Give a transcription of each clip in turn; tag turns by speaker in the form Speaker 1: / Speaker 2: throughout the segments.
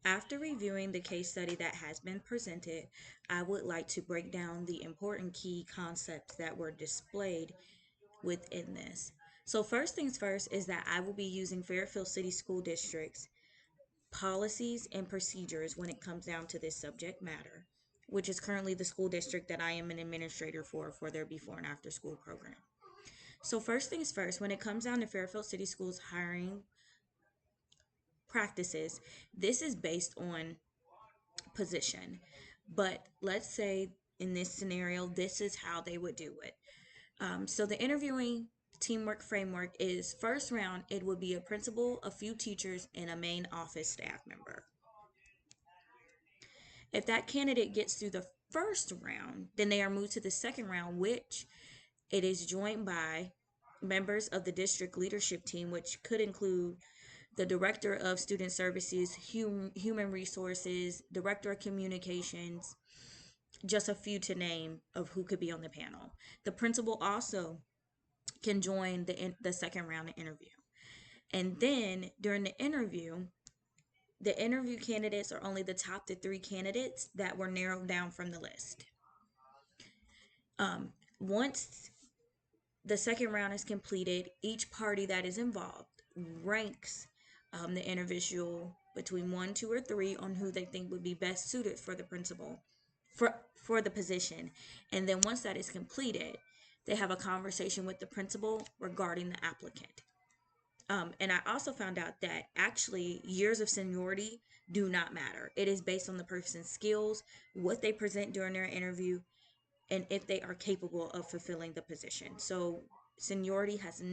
Speaker 1: After reviewing the case study that has been presented, I would like to break down the important key concepts that were displayed within this. So, first things first is that I will be using Fairfield City School District's policies and procedures when it comes down to this subject matter, which is currently the school district that I am an administrator for their before and after school program. So, first things first, when it comes down to Fairfield City Schools hiring practices, this is based on position. But let's say in this scenario, this is how they would do it. So the interviewing teamwork framework is first round, it would be a principal, a few teachers, and a main office staff member. If that candidate gets through the first round, then they are moved to the second round, which it is joined by members of the district leadership team, which could include the director of student services, human resources, director of communications, just a few to name of who could be on the panel. The principal also can join the second round of interview. And then during the interview candidates are only the top three candidates that were narrowed down from the list. Once the second round is completed, each party that is involved ranks the individual between one, two, or three on who they think would be best suited for the principal for the position. And then once that is completed, they have a conversation with the principal regarding the applicant. And I also found out that actually years of seniority do not matter. It is based on the person's skills, what they present during their interview, and if they are capable of fulfilling the position. So seniority has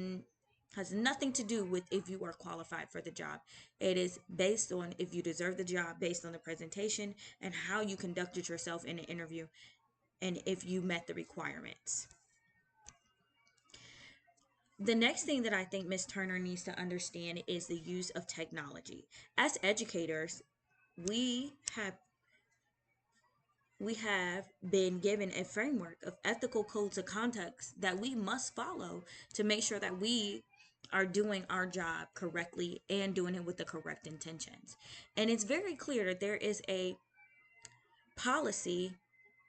Speaker 1: nothing to do with if you are qualified for the job. It is based on if you deserve the job based on the presentation and how you conducted yourself in the interview and if you met the requirements. The next thing that I think Ms. Turner needs to understand is the use of technology. As educators, we have we have been given a framework of ethical codes of conduct that we must follow to make sure that we are doing our job correctly and doing it with the correct intentions. And it's very clear that there is a policy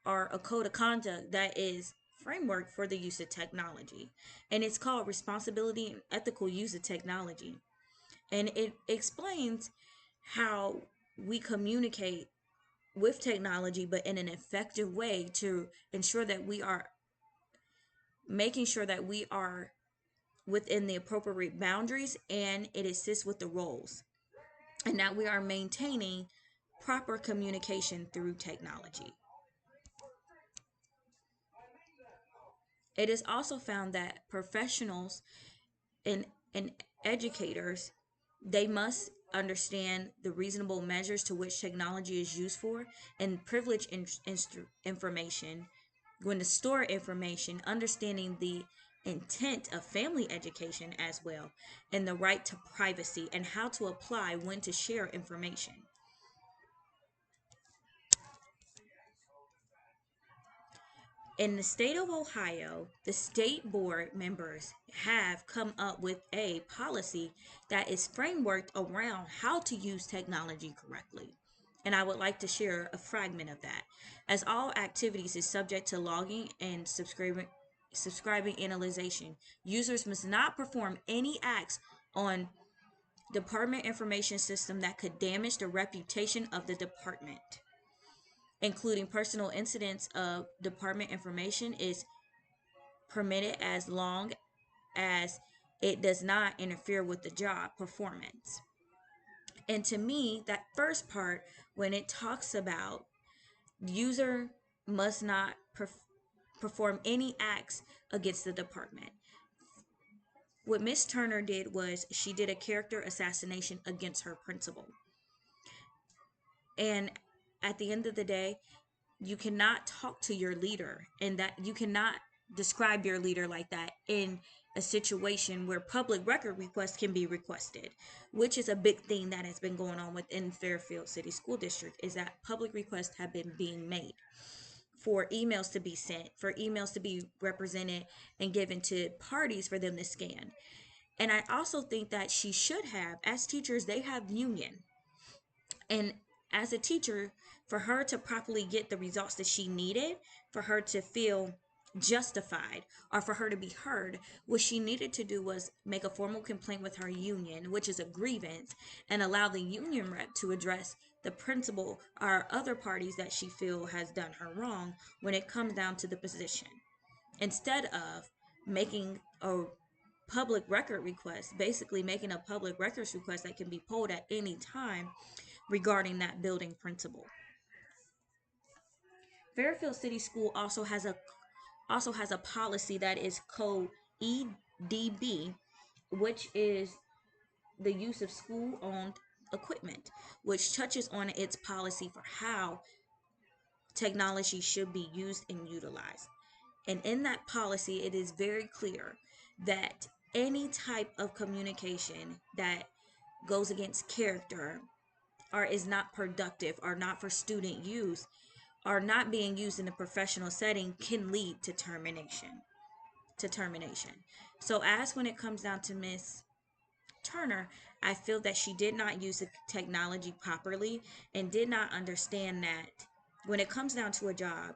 Speaker 1: or a code of conduct that is framework for the use of technology, and it's called responsibility and ethical use of technology, and it explains how we communicate with technology but in an effective way to ensure that we are making sure that we are within the appropriate boundaries and it assists with the roles and that we are maintaining proper communication through technology. It is also found that professionals and, and educators, they must understand the reasonable measures to which technology is used for and privilege information when to store information, understanding the intent of family education as well, and the right to privacy and how to apply when to share information. In the state of Ohio, the state board members have come up with a policy that is frameworked around how to use technology correctly. And I would like to share a fragment of that. As all activities is subject to logging and subscribing analyzation, users must not perform any acts on department information system that could damage the reputation of the department, including personal incidents of department information is permitted as long as it does not interfere with the job performance. And to me, that first part, when it talks about user must not perform any acts against the department. What Miss Turner did was she did a character assassination against her principal. And at the end of the day, you cannot talk to your leader and that you cannot describe your leader like that in a situation where public record requests can be requested, which is a big thing that has been going on within Fairfield City School District, is that public requests have been being made for emails to be sent, for emails to be represented and given to parties for them to scan. And I also think that she should have, as teachers, they have union. And as a teacher, for her to properly get the results that she needed, for her to feel justified or for her to be heard, what she needed to do was make a formal complaint with her union, which is a grievance, and allow the union rep to address the principal or other parties that she feel has done her wrong when it comes down to the position, instead of making a public record request, basically making a public records request that can be pulled at any time regarding that building principal. Fairfield City School also has a policy that is code EDB, which is the use of school owned equipment, which touches on its policy for how technology should be used and utilized. And in that policy, it is very clear that any type of communication that goes against character or is not productive or not for student use or not being used in a professional setting can lead to termination. So as when it comes down to Miss Turner, I feel that she did not use the technology properly and did not understand that when it comes down to a job,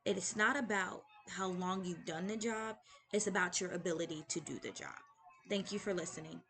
Speaker 1: it is not about how long you've done the job, it's about your ability to do the job. Thank you for listening.